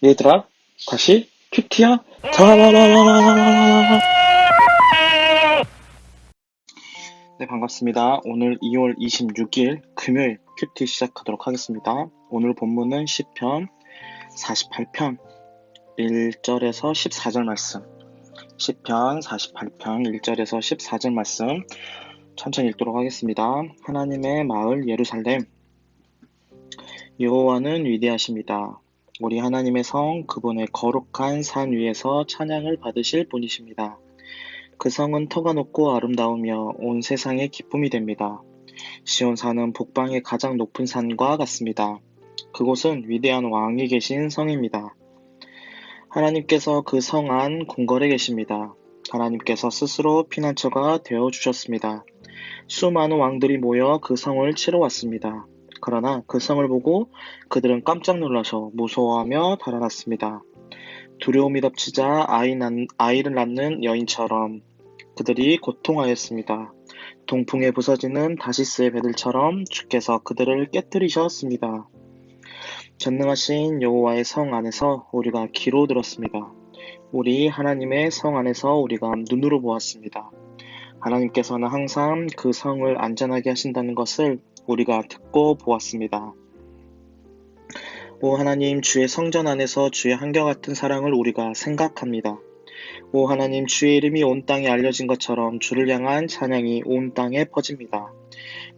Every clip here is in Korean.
얘들아, 다시 큐티야? 자라라라라라라라라. 네, 반갑습니다. 오늘 2월 26일 금요일 큐티 시작하도록 하겠습니다. 오늘 본문은 시편 48편 1절에서 14절 말씀. 시편 48편 1절에서 14절 말씀 천천히 읽도록 하겠습니다. 하나님의 마을 예루살렘, 여호와는 위대하십니다. 우리 하나님의 성, 그분의 거룩한 산 위에서 찬양을 받으실 분이십니다. 그 성은 터가 높고 아름다우며 온 세상의 기쁨이 됩니다. 시온산은 북방의 가장 높은 산과 같습니다. 그곳은 위대한 왕이 계신 성입니다. 하나님께서 그 성 안 궁궐에 계십니다. 하나님께서 스스로 피난처가 되어 주셨습니다. 수많은 왕들이 모여 그 성을 치러 왔습니다. 그러나 그 성을 보고 그들은 깜짝 놀라서 무서워하며 달아났습니다. 두려움이 덮치자 아이를 낳는 여인처럼 그들이 고통하였습니다. 동풍에 부서지는 다시스의 배들처럼 주께서 그들을 깨뜨리셨습니다. 전능하신 여호와의 성 안에서 우리가 귀로 들었습니다. 우리 하나님의 성 안에서 우리가 눈으로 보았습니다. 하나님께서는 항상 그 성을 안전하게 하신다는 것을 우리가 듣고 보았습니다. 오 하나님, 주의 성전 안에서 주의 한결같은 사랑을 우리가 생각합니다. 오 하나님, 주의 이름이 온 땅에 알려진 것처럼 주를 향한 찬양이 온 땅에 퍼집니다.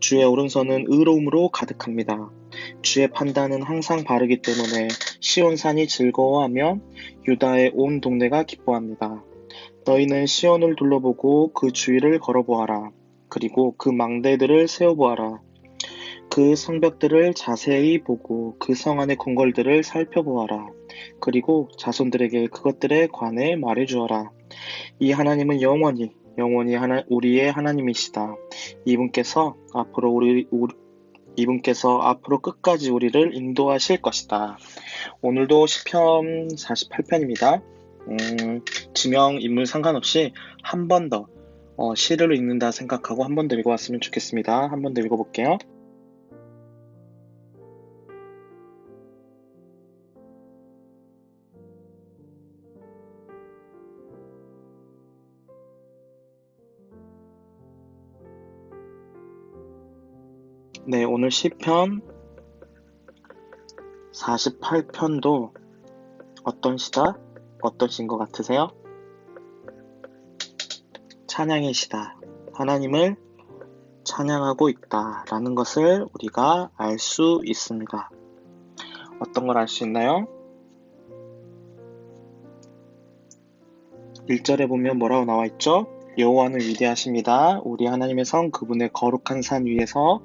주의 오른손은 의로움으로 가득합니다. 주의 판단은 항상 바르기 때문에 시온산이 즐거워하며 유다의 온 동네가 기뻐합니다. 너희는 시온을 둘러보고 그 주위를 걸어보아라. 그리고 그 망대들을 세워보아라. 그 성벽들을 자세히 보고 그 성 안의 궁궐들을 살펴보아라. 그리고 자손들에게 그것들에 관해 말해주어라. 이 하나님은 영원히 우리의 하나님이시다. 이분께서 앞으로 끝까지 우리를 인도하실 것이다. 오늘도 시편 48편입니다. 지명, 인물 상관없이 한 번 더 시를 읽는다 생각하고 한 번 더 읽어왔으면 좋겠습니다. 한 번 더 읽어볼게요. 네, 오늘 시편 48편도 어떤 시다? 어떤 시인 것 같으세요? 찬양의 시다. 하나님을 찬양하고 있다 라는 것을 우리가 알 수 있습니다. 어떤 걸 알 수 있나요? 1절에 보면 뭐라고 나와 있죠? 여호와는 위대하십니다. 우리 하나님의 성, 그분의 거룩한 산 위에서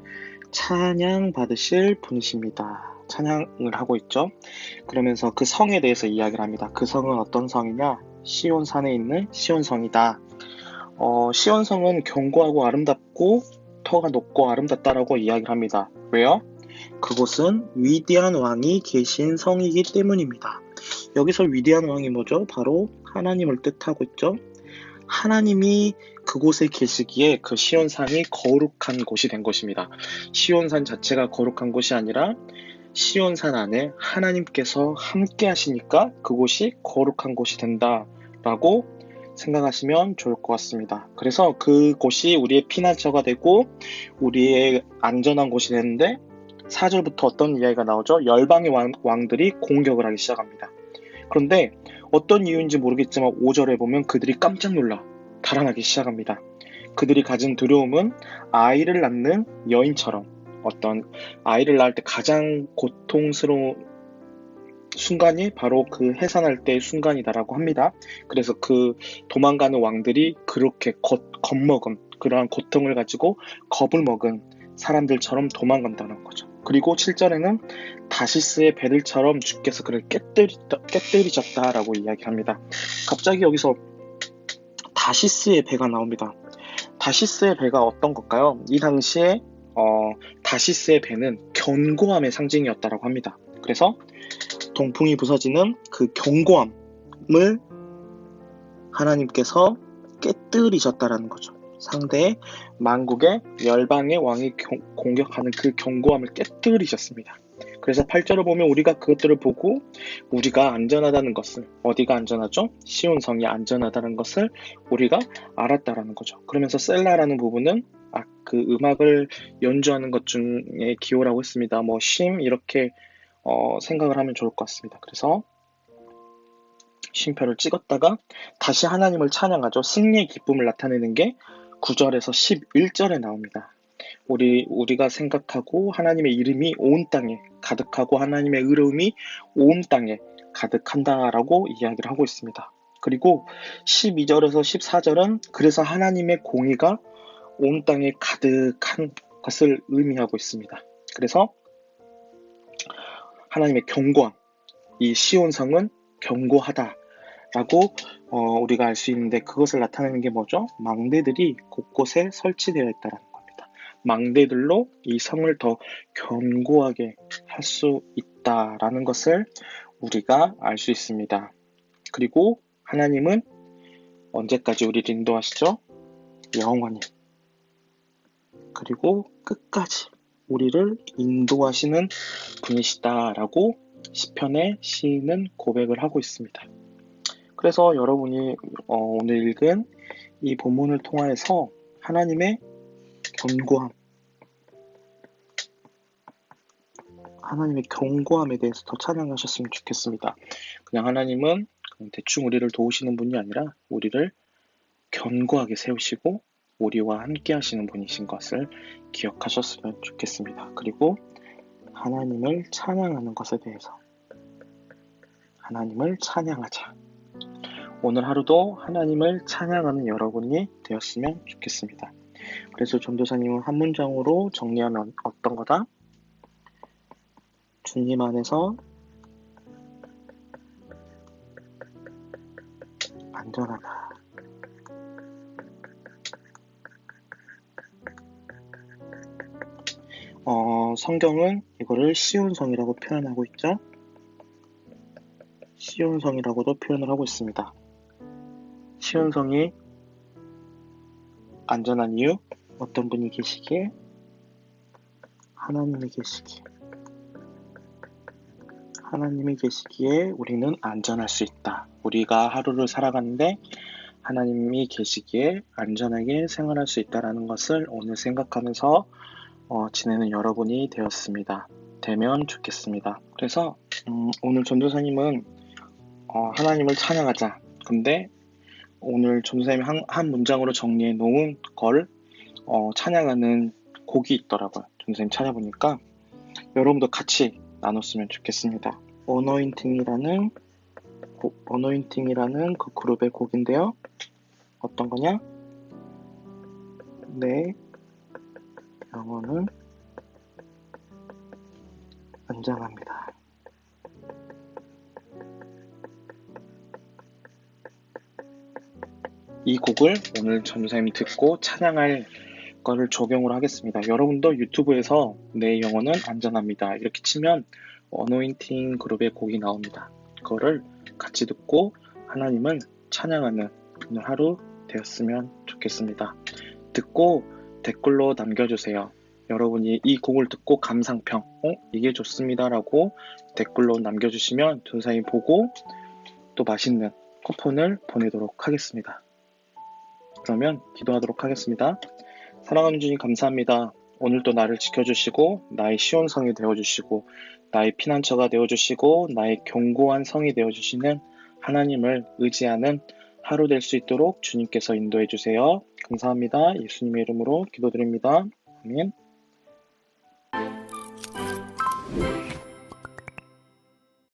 찬양 받으실 분이십니다. 찬양을 하고 있죠. 그러면서 그 성에 대해서 이야기를 합니다. 그 성은 어떤 성이냐? 시온산에 있는 시온성이다. 시온성은 견고하고 아름답고 터가 높고 아름답다라고 이야기를 합니다. 왜요? 그곳은 위대한 왕이 계신 성이기 때문입니다. 여기서 위대한 왕이 뭐죠? 바로 하나님을 뜻하고 있죠. 하나님이 그곳에 계시기에 그 시온산이 거룩한 곳이 된 것입니다. 시온산 자체가 거룩한 곳이 아니라 시온산 안에 하나님께서 함께 하시니까 그곳이 거룩한 곳이 된다라고 생각하시면 좋을 것 같습니다. 그래서 그곳이 우리의 피난처가 되고 우리의 안전한 곳이 되는데 4절부터 어떤 이야기가 나오죠? 열방의 왕들이 공격을 하기 시작합니다. 그런데 어떤 이유인지 모르겠지만 5절에 보면 그들이 깜짝 놀라 달아나기 시작합니다. 그들이 가진 두려움은 아이를 낳는 여인처럼 어떤 아이를 낳을 때 가장 고통스러운 순간이 바로 그 해산할 때의 순간이다라고 합니다. 그래서 그 도망가는 왕들이 그렇게 겁먹은 그러한 고통을 가지고 겁을 먹은 사람들처럼 도망간다는 거죠. 그리고 7절에는 다시스의 배들처럼 주께서 그를 깨뜨리셨다라고 이야기합니다. 갑자기 여기서 다시스의 배가 나옵니다. 다시스의 배가 어떤 걸까요? 이 당시에 다시스의 배는 견고함의 상징이었다라고 합니다. 그래서 동풍이 부서지는 그 견고함을 하나님께서 깨뜨리셨다라는 거죠. 상대 만국의 열방의 왕이 공격하는 그 견고함을 깨뜨리셨습니다. 그래서 8절을 보면 우리가 그것들을 보고 우리가 안전하다는 것을, 어디가 안전하죠? 시온성이 안전하다는 것을 우리가 알았다라는 거죠. 그러면서 셀라라는 부분은 그 음악을 연주하는 것 중에 기호라고 했습니다. 뭐 쉼 이렇게 생각을 하면 좋을 것 같습니다. 그래서 쉼표를 찍었다가 다시 하나님을 찬양하죠. 승리의 기쁨을 나타내는 게 9절에서 11절에 나옵니다. 우리가 생각하고 하나님의 이름이 온 땅에 가득하고 하나님의 의로움이 온 땅에 가득한다라고 이야기를 하고 있습니다. 그리고 12절에서 14절은 그래서 하나님의 공의가 온 땅에 가득한 것을 의미하고 있습니다. 그래서 하나님의 견고함, 이 시온성은 견고하다라고 우리가 알 수 있는데 그것을 나타내는 게 뭐죠? 망대들이 곳곳에 설치되어 있다는 겁니다. 망대들로 이 성을 더 견고하게 할 수 있다라는 것을 우리가 알 수 있습니다. 그리고 하나님은 언제까지 우리를 인도하시죠? 영원히. 그리고 끝까지 우리를 인도하시는 분이시다라고 시편의 시인은 고백을 하고 있습니다. 그래서 여러분이 오늘 읽은 이 본문을 통하여서 하나님의 견고함, 하나님의 견고함에 대해서 더 찬양하셨으면 좋겠습니다. 그냥 하나님은 대충 우리를 도우시는 분이 아니라 우리를 견고하게 세우시고 우리와 함께 하시는 분이신 것을 기억하셨으면 좋겠습니다. 그리고 하나님을 찬양하는 것에 대해서 하나님을 찬양하자. 오늘 하루도 하나님을 찬양하는 여러분이 되었으면 좋겠습니다. 그래서 전도사님은 한 문장으로 정리하면 어떤 거다? 주님 안에서 안전하다. 성경은 이거를 시온성이라고 표현하고 있죠. 시온성이라고도 표현을 하고 있습니다. 시온성이 안전한 이유, 어떤 분이 계시기에? 하나님이 계시기에. 하나님이 계시기에 우리는 안전할 수 있다. 우리가 하루를 살아가는데 하나님이 계시기에 안전하게 생활할 수 있다는 것을 오늘 생각하면서 지내는 여러분이 되면 좋겠습니다. 그래서 오늘 전도사님은 하나님을 찬양하자. 근데 오늘 전도사님이 한 문장으로 정리해 놓은 걸 찬양하는 곡이 있더라고요. 전도사님 찾아보니까 여러분도 같이 나눴으면 좋겠습니다. 어노인팅이라는 그 그룹의 곡인데요. 어떤 거냐? 내 영혼은 안전합니다. 이 곡을 오늘 전도사님이 듣고 찬양할 거를 적용을 하겠습니다. 여러분도 유튜브에서 내 영혼은 안전합니다. 이렇게 치면 어노인팅 그룹의 곡이 나옵니다. 그거를 같이 듣고 하나님을 찬양하는 오늘 하루 되었으면 좋겠습니다. 듣고 댓글로 남겨주세요. 여러분이 이 곡을 듣고 감상평, 이게 좋습니다라고 댓글로 남겨주시면 전도사님이 보고 또 맛있는 쿠폰을 보내도록 하겠습니다. 그러면 기도하도록 하겠습니다. 사랑하는 주님 감사합니다. 오늘도 나를 지켜주시고 나의 시온성이 되어주시고 나의 피난처가 되어주시고 나의 견고한 성이 되어주시는 하나님을 의지하는 하루 될 수 있도록 주님께서 인도해 주세요. 감사합니다. 예수님의 이름으로 기도드립니다. 아멘.